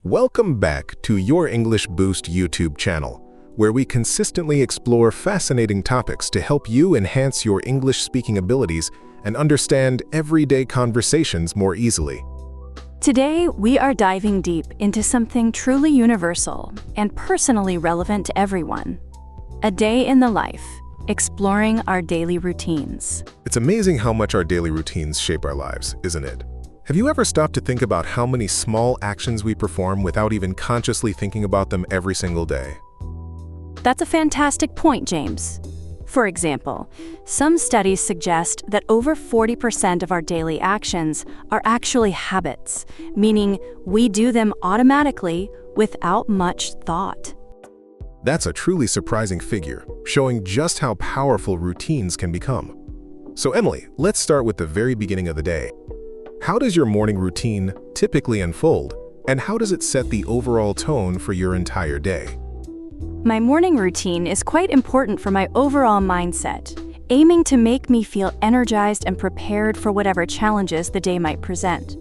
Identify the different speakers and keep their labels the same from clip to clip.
Speaker 1: Welcome back to Your English Boost YouTube channel, where we consistently explore fascinating topics to help you enhance your English speaking abilities and understand everyday conversations more easily.
Speaker 2: Today, we are diving deep into something truly universal and personally relevant to everyone. A day in the life, exploring our daily routines.
Speaker 1: It's amazing how much our daily routines shape our lives, isn't it? Have you ever stopped to think about how many small actions we perform without even consciously thinking about them every single day?
Speaker 2: That's a fantastic point, James. For example, some studies suggest that over 40% of our daily actions are actually habits, meaning we do them automatically without much thought.
Speaker 1: That's a truly surprising figure, showing just how powerful routines can become. So Emily, let's start with the very beginning of the day. How does your morning routine typically unfold, and how does it set the overall tone for your entire day?
Speaker 2: My morning routine is quite important for my overall mindset, aiming to make me feel energized and prepared for whatever challenges the day might present.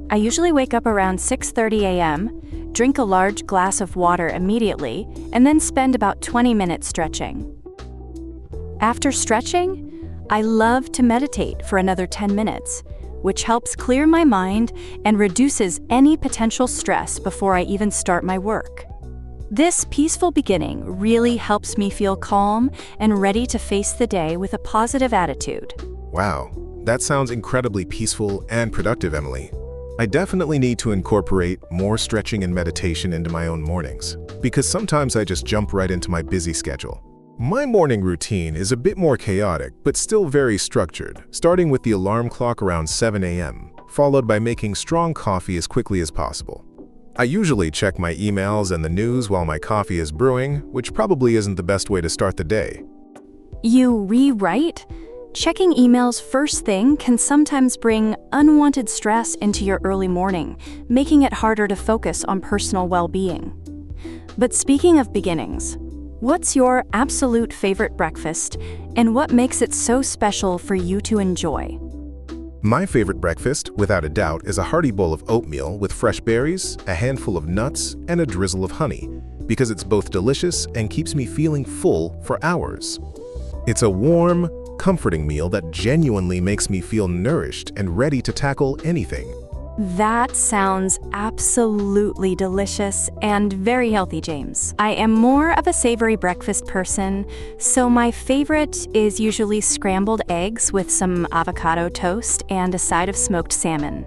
Speaker 2: I usually wake up around 6:30 a.m., drink a large glass of water immediately, and then spend about 20 minutes stretching. After stretching, I love to meditate for another 10 minutes, which helps clear my mind and reduces any potential stress before I even start my work. This peaceful beginning really helps me feel calm and ready to face the day with a positive attitude.
Speaker 1: Wow, that sounds incredibly peaceful and productive, Emily. I definitely need to incorporate more stretching and meditation into my own mornings, because sometimes I just jump right into my busy schedule. My morning routine is a bit more chaotic, but still very structured, starting with the alarm clock around 7 a.m., followed by making strong coffee as quickly as possible. I usually check my emails and the news while my coffee is brewing, which probably isn't the best way to start the day.
Speaker 2: You rewrite? Checking emails first thing can sometimes bring unwanted stress into your early morning, making it harder to focus on personal well-being. But speaking of beginnings, what's your absolute favorite breakfast, and what makes it so special for you to enjoy?
Speaker 1: My favorite breakfast, without a doubt, is a hearty bowl of oatmeal with fresh berries, a handful of nuts, and a drizzle of honey, because it's both delicious and keeps me feeling full for hours. It's a warm, comforting meal that genuinely makes me feel nourished and ready to tackle anything.
Speaker 2: That sounds absolutely delicious and very healthy, James. I am more of a savory breakfast person, so my favorite is usually scrambled eggs with some avocado toast and a side of smoked salmon.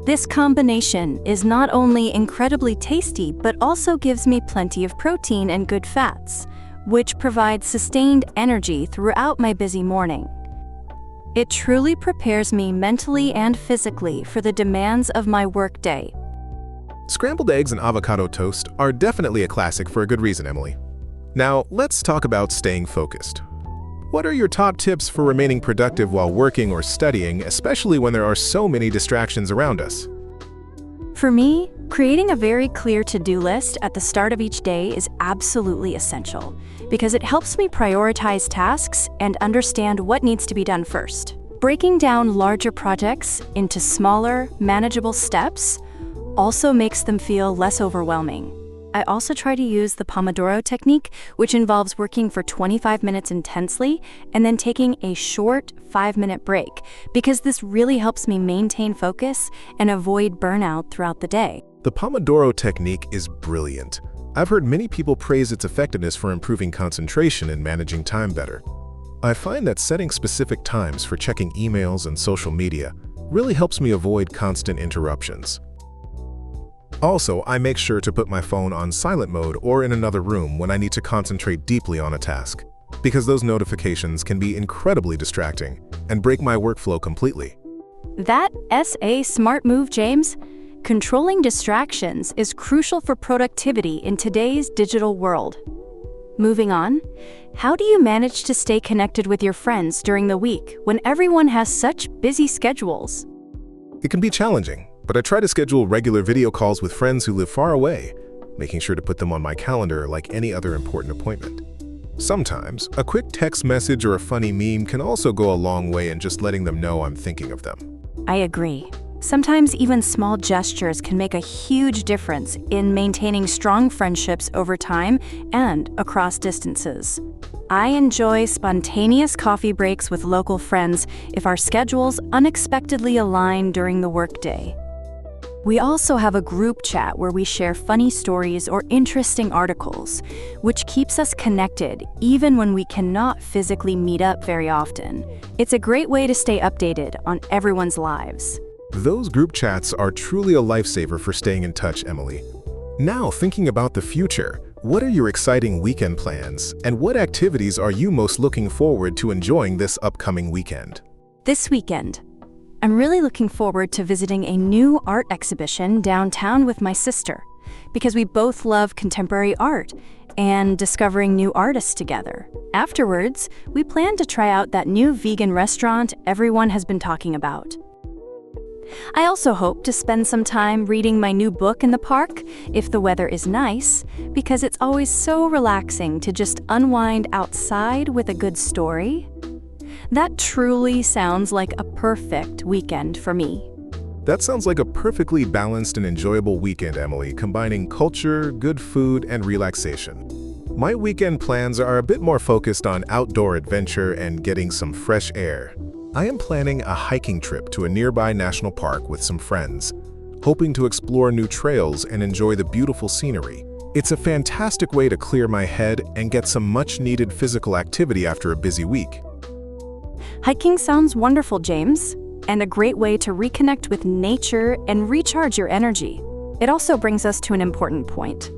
Speaker 2: This combination is not only incredibly tasty, but also gives me plenty of protein and good fats, which provides sustained energy throughout my busy morning. It truly prepares me mentally and physically for the demands of my workday.
Speaker 1: Scrambled eggs and avocado toast are definitely a classic for a good reason, Emily. Now, let's talk about staying focused. What are your top tips for remaining productive while working or studying, especially when there are so many distractions around us?
Speaker 2: For me, creating a very clear to-do list at the start of each day is absolutely essential, because it helps me prioritize tasks and understand what needs to be done first. Breaking down larger projects into smaller, manageable steps also makes them feel less overwhelming. I also try to use the Pomodoro technique, which involves working for 25 minutes intensely and then taking a short 5-minute break, because this really helps me maintain focus and avoid burnout throughout the day.
Speaker 1: The Pomodoro technique is brilliant. I've heard many people praise its effectiveness for improving concentration and managing time better. I find that setting specific times for checking emails and social media really helps me avoid constant interruptions. Also, I make sure to put my phone on silent mode or in another room when I need to concentrate deeply on a task, because those notifications can be incredibly distracting and break my workflow completely.
Speaker 2: That's a smart move, James. Controlling distractions is crucial for productivity in today's digital world. Moving on, how do you manage to stay connected with your friends during the week when everyone has such busy schedules?
Speaker 1: It can be challenging, but I try to schedule regular video calls with friends who live far away, making sure to put them on my calendar like any other important appointment. Sometimes, a quick text message or a funny meme can also go a long way in just letting them know I'm thinking of them.
Speaker 2: I agree. Sometimes even small gestures can make a huge difference in maintaining strong friendships over time and across distances. I enjoy spontaneous coffee breaks with local friends if our schedules unexpectedly align during the workday. We also have a group chat where we share funny stories or interesting articles, which keeps us connected even when we cannot physically meet up very often. It's a great way to stay updated on everyone's lives.
Speaker 1: Those group chats are truly a lifesaver for staying in touch, Emily. Now, thinking about the future, what are your exciting weekend plans, and what activities are you most looking forward to enjoying this upcoming weekend?
Speaker 2: This weekend, I'm really looking forward to visiting a new art exhibition downtown with my sister, because we both love contemporary art and discovering new artists together. Afterwards, we plan to try out that new vegan restaurant everyone has been talking about. I also hope to spend some time reading my new book in the park, if the weather is nice, because it's always so relaxing to just unwind outside with a good story. That truly sounds like a perfect weekend for me.
Speaker 1: That sounds like a perfectly balanced and enjoyable weekend, Emily, combining culture, good food, and relaxation. My weekend plans are a bit more focused on outdoor adventure and getting some fresh air. I am planning a hiking trip to a nearby national park with some friends, hoping to explore new trails and enjoy the beautiful scenery. It's a fantastic way to clear my head and get some much-needed physical activity after a busy week.
Speaker 2: Hiking sounds wonderful, James, and a great way to reconnect with nature and recharge your energy. It also brings us to an important point: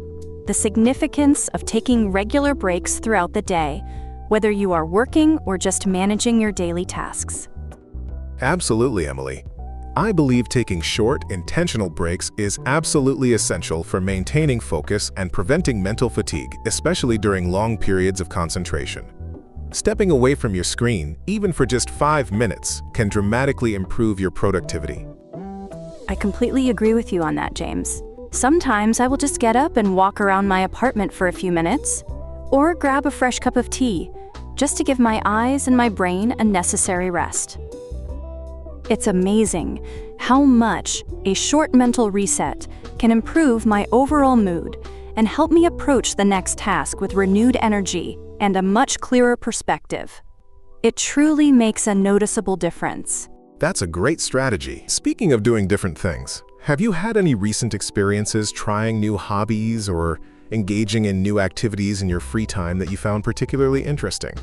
Speaker 2: the significance of taking regular breaks throughout the day, whether you are working or just managing your daily tasks.
Speaker 1: Absolutely, Emily. I believe taking short, intentional breaks is absolutely essential for maintaining focus and preventing mental fatigue, especially during long periods of concentration. Stepping away from your screen, even for just 5 minutes, can dramatically improve your productivity.
Speaker 2: I completely agree with you on that, James. Sometimes I will just get up and walk around my apartment for a few minutes, or grab a fresh cup of tea, just to give my eyes and my brain a necessary rest. It's amazing how much a short mental reset can improve my overall mood and help me approach the next task with renewed energy and a much clearer perspective. It truly makes a noticeable difference.
Speaker 1: That's a great strategy. Speaking of doing different things, have you had any recent experiences trying new hobbies or engaging in new activities in your free time that you found particularly interesting?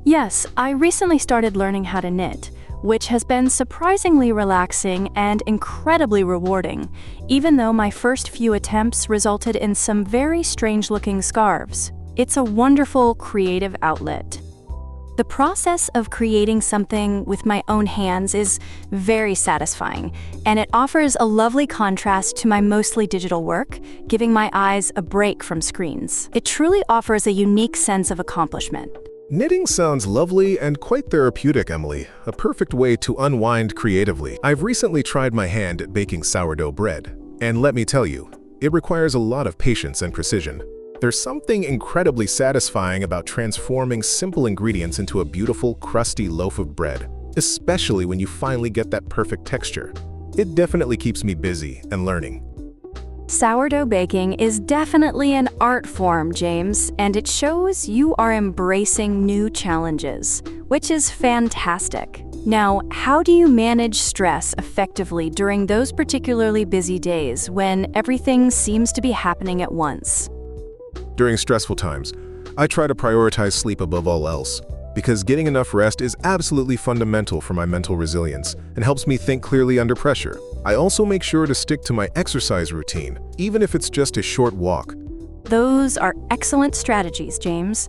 Speaker 2: Yes, I recently started learning how to knit, which has been surprisingly relaxing and incredibly rewarding, even though my first few attempts resulted in some very strange-looking scarves. It's a wonderful creative outlet. The process of creating something with my own hands is very satisfying, and it offers a lovely contrast to my mostly digital work, giving my eyes a break from screens. It truly offers a unique sense of accomplishment.
Speaker 1: Knitting sounds lovely and quite therapeutic, Emily. A perfect way to unwind creatively. I've recently tried my hand at baking sourdough bread, and let me tell you, it requires a lot of patience and precision. There's something incredibly satisfying about transforming simple ingredients into a beautiful, crusty loaf of bread, especially when you finally get that perfect texture. It definitely keeps me busy and learning.
Speaker 2: Sourdough baking is definitely an art form, James, and it shows you are embracing new challenges, which is fantastic. Now, how do you manage stress effectively during those particularly busy days when everything seems to be happening at once?
Speaker 1: During stressful times, I try to prioritize sleep above all else, because getting enough rest is absolutely fundamental for my mental resilience and helps me think clearly under pressure. I also make sure to stick to my exercise routine, even if it's just a short walk.
Speaker 2: Those are excellent strategies, James.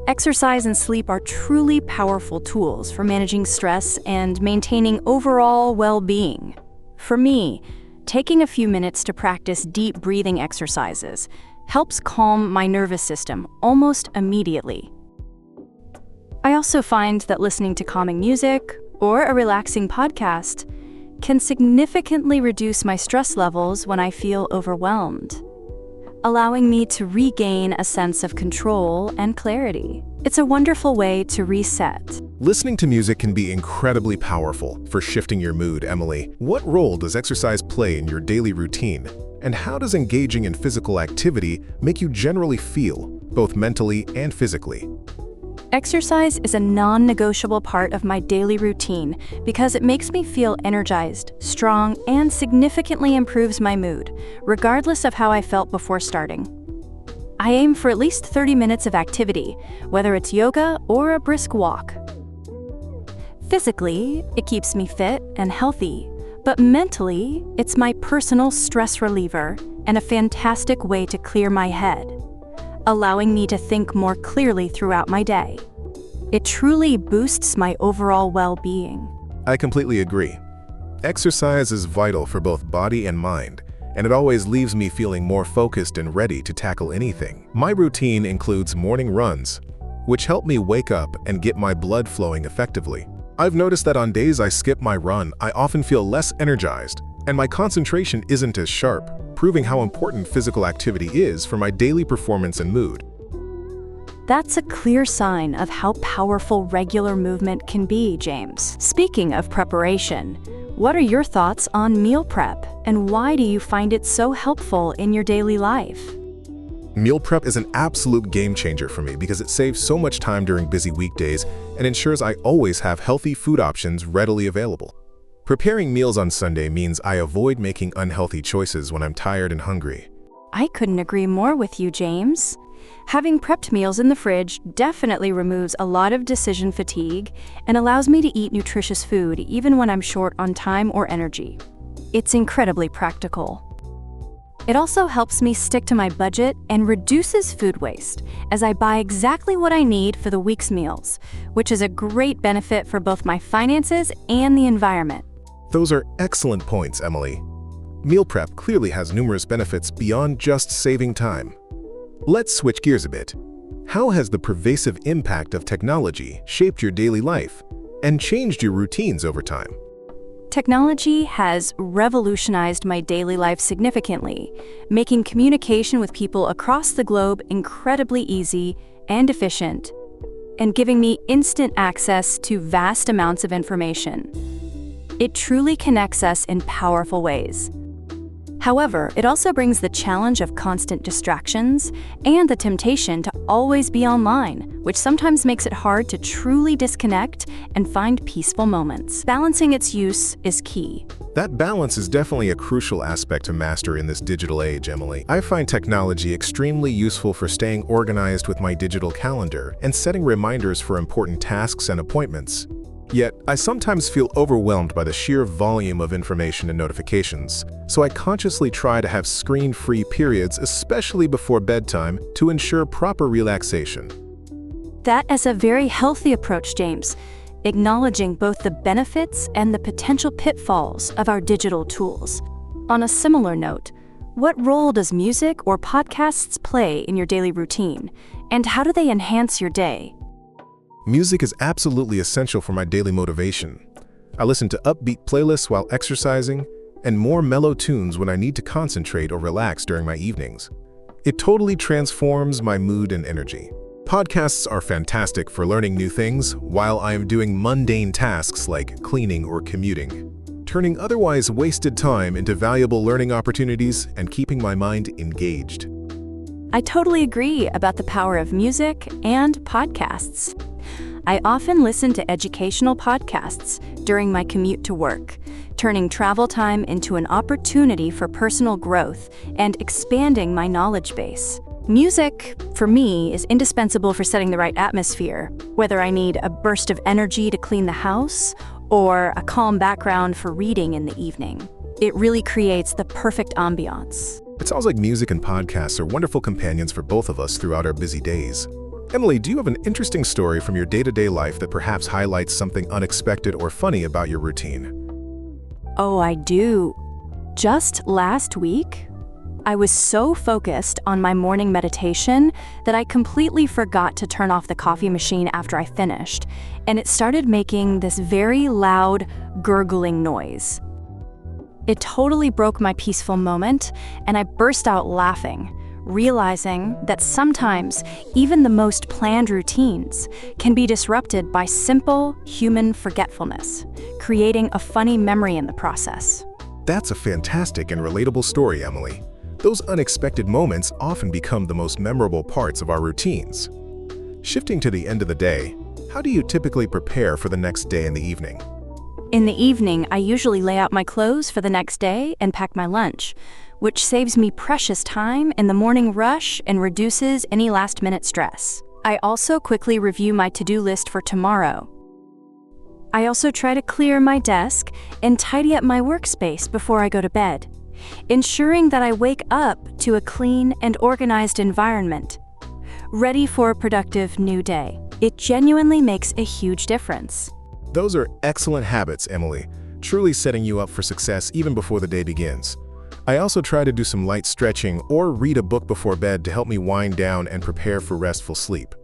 Speaker 2: Exercise and sleep are truly powerful tools for managing stress and maintaining overall well-being. For me, taking a few minutes to practice deep breathing exercises helps calm my nervous system almost immediately. I also find that listening to calming music or a relaxing podcast can significantly reduce my stress levels when I feel overwhelmed. allowing me to regain a sense of control and clarity. It's a wonderful way to reset.
Speaker 1: Listening to music can be incredibly powerful for shifting your mood, Emily. What role does exercise play in your daily routine? And how does engaging in physical activity make you generally feel, both mentally and physically?
Speaker 2: Exercise is a non-negotiable part of my daily routine because it makes me feel energized, strong, and significantly improves my mood, regardless of how I felt before starting. I aim for at least 30 minutes of activity, whether it's yoga or a brisk walk. Physically, it keeps me fit and healthy, but mentally, it's my personal stress reliever and a fantastic way to clear my head, allowing me to think more clearly throughout my day. It truly boosts my overall well-being.
Speaker 1: I completely agree. Exercise is vital for both body and mind, and it always leaves me feeling more focused and ready to tackle anything. My routine includes morning runs, which help me wake up and get my blood flowing effectively. I've noticed that on days I skip my run, I often feel less energized, and my concentration isn't as sharp, proving how important physical activity is for my daily performance and mood.
Speaker 2: That's a clear sign of how powerful regular movement can be, James. Speaking of preparation, what are your thoughts on meal prep, and why do you find it so helpful in your daily life?
Speaker 1: Meal prep is an absolute game changer for me because it saves so much time during busy weekdays and ensures I always have healthy food options readily available. Preparing meals on Sunday means I avoid making unhealthy choices when I'm tired and hungry.
Speaker 2: I couldn't agree more with you, James. Having prepped meals in the fridge definitely removes a lot of decision fatigue and allows me to eat nutritious food even when I'm short on time or energy. It's incredibly practical. It also helps me stick to my budget and reduces food waste, as I buy exactly what I need for the week's meals, which is a great benefit for both my finances and the environment.
Speaker 1: Those are excellent points, Emily. Meal prep clearly has numerous benefits beyond just saving time. Let's switch gears a bit. How has the pervasive impact of technology shaped your daily life and changed your routines over time?
Speaker 2: Technology has revolutionized my daily life significantly, making communication with people across the globe incredibly easy and efficient, and giving me instant access to vast amounts of information. It truly connects us in powerful ways. However, it also brings the challenge of constant distractions and the temptation to always be online, which sometimes makes it hard to truly disconnect and find peaceful moments. Balancing its use is key.
Speaker 1: That balance is definitely a crucial aspect to master in this digital age, Emily. I find technology extremely useful for staying organized with my digital calendar and setting reminders for important tasks and appointments. Yet, I sometimes feel overwhelmed by the sheer volume of information and notifications, so I consciously try to have screen-free periods, especially before bedtime, to ensure proper relaxation.
Speaker 2: That is a very healthy approach, James, acknowledging both the benefits and the potential pitfalls of our digital tools. On a similar note, what role does music or podcasts play in your daily routine, and how do they enhance your day?
Speaker 1: Music is absolutely essential for my daily motivation. I listen to upbeat playlists while exercising, and more mellow tunes when I need to concentrate or relax during my evenings. It totally transforms my mood and energy. Podcasts are fantastic for learning new things while I am doing mundane tasks like cleaning or commuting, turning otherwise wasted time into valuable learning opportunities and keeping my mind engaged.
Speaker 2: I totally agree about the power of music and podcasts. I often listen to educational podcasts during my commute to work, turning travel time into an opportunity for personal growth and expanding my knowledge base. Music, for me, is indispensable for setting the right atmosphere, whether I need a burst of energy to clean the house or a calm background for reading in the evening. It really creates the perfect ambiance.
Speaker 1: It sounds like music and podcasts are wonderful companions for both of us throughout our busy days. Emily, do you have an interesting story from your day-to-day life that perhaps highlights something unexpected or funny about your routine?
Speaker 2: Oh, I do. Just last week, I was so focused on my morning meditation that I completely forgot to turn off the coffee machine after I finished, and it started making this very loud, gurgling noise. It totally broke my peaceful moment, and I burst out laughing, realizing that sometimes even the most planned routines can be disrupted by simple human forgetfulness, creating a funny memory in the process.
Speaker 1: That's a fantastic and relatable story, Emily. Those unexpected moments often become the most memorable parts of our routines. Shifting to the end of the day, how do you typically prepare for the next day in the evening?
Speaker 2: In the evening, I usually lay out my clothes for the next day and pack my lunch, which saves me precious time in the morning rush and reduces any last-minute stress. I also quickly review my to-do list for tomorrow. I also try to clear my desk and tidy up my workspace before I go to bed, ensuring that I wake up to a clean and organized environment, ready for a productive new day. It genuinely makes a huge difference.
Speaker 1: Those are excellent habits, Emily, truly setting you up for success even before the day begins. I also try to do some light stretching or read a book before bed to help me wind down and prepare for restful sleep.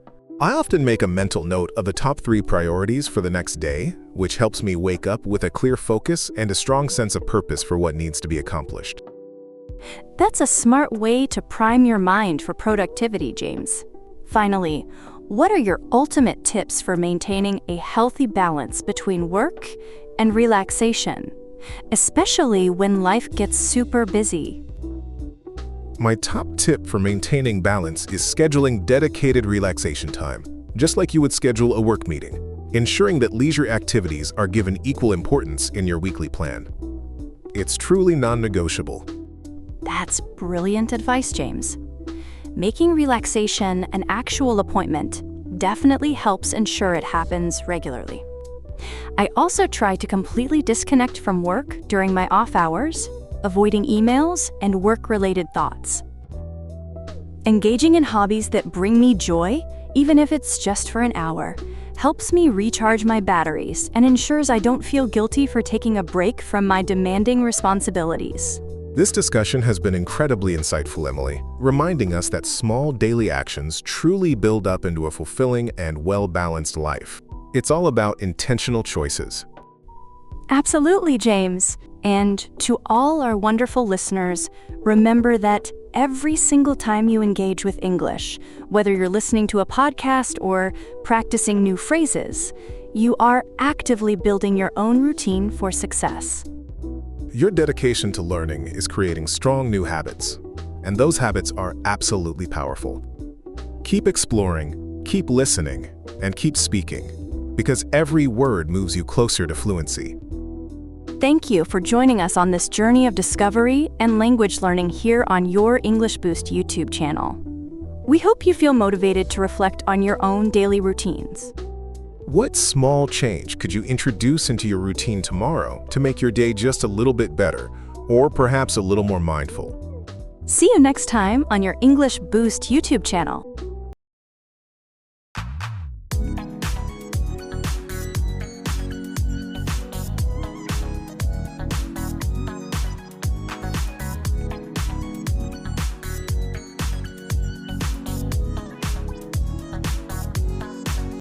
Speaker 1: I often make a mental note of the top 3 priorities for the next day, which helps me wake up with a clear focus and a strong sense of purpose for what needs to be accomplished.
Speaker 2: That's a smart way to prime your mind for productivity, James. Finally, what are your ultimate tips for maintaining a healthy balance between work and relaxation, especially when life gets super busy?
Speaker 1: My top tip for maintaining balance is scheduling dedicated relaxation time, just like you would schedule a work meeting, ensuring that leisure activities are given equal importance in your weekly plan. It's truly non-negotiable.
Speaker 2: That's brilliant advice, James. Making relaxation an actual appointment definitely helps ensure it happens regularly. I also try to completely disconnect from work during my off hours, avoiding emails and work-related thoughts. Engaging in hobbies that bring me joy, even if it's just for an hour, helps me recharge my batteries and ensures I don't feel guilty for taking a break from my demanding responsibilities.
Speaker 1: This discussion has been incredibly insightful, Emily, reminding us that small daily actions truly build up into a fulfilling and well-balanced life. It's all about intentional choices.
Speaker 2: Absolutely, James. And to all our wonderful listeners, remember that every single time you engage with English, whether you're listening to a podcast or practicing new phrases, you are actively building your own routine for success.
Speaker 1: Your dedication to learning is creating strong new habits, and those habits are absolutely powerful. Keep exploring, keep listening, and keep speaking, because every word moves you closer to fluency.
Speaker 2: Thank you for joining us on this journey of discovery and language learning here on your English Boost YouTube channel. We hope you feel motivated to reflect on your own daily routines.
Speaker 1: What small change could you introduce into your routine tomorrow to make your day just a little bit better, or perhaps a little more mindful?
Speaker 2: See you next time on your English Boost YouTube channel.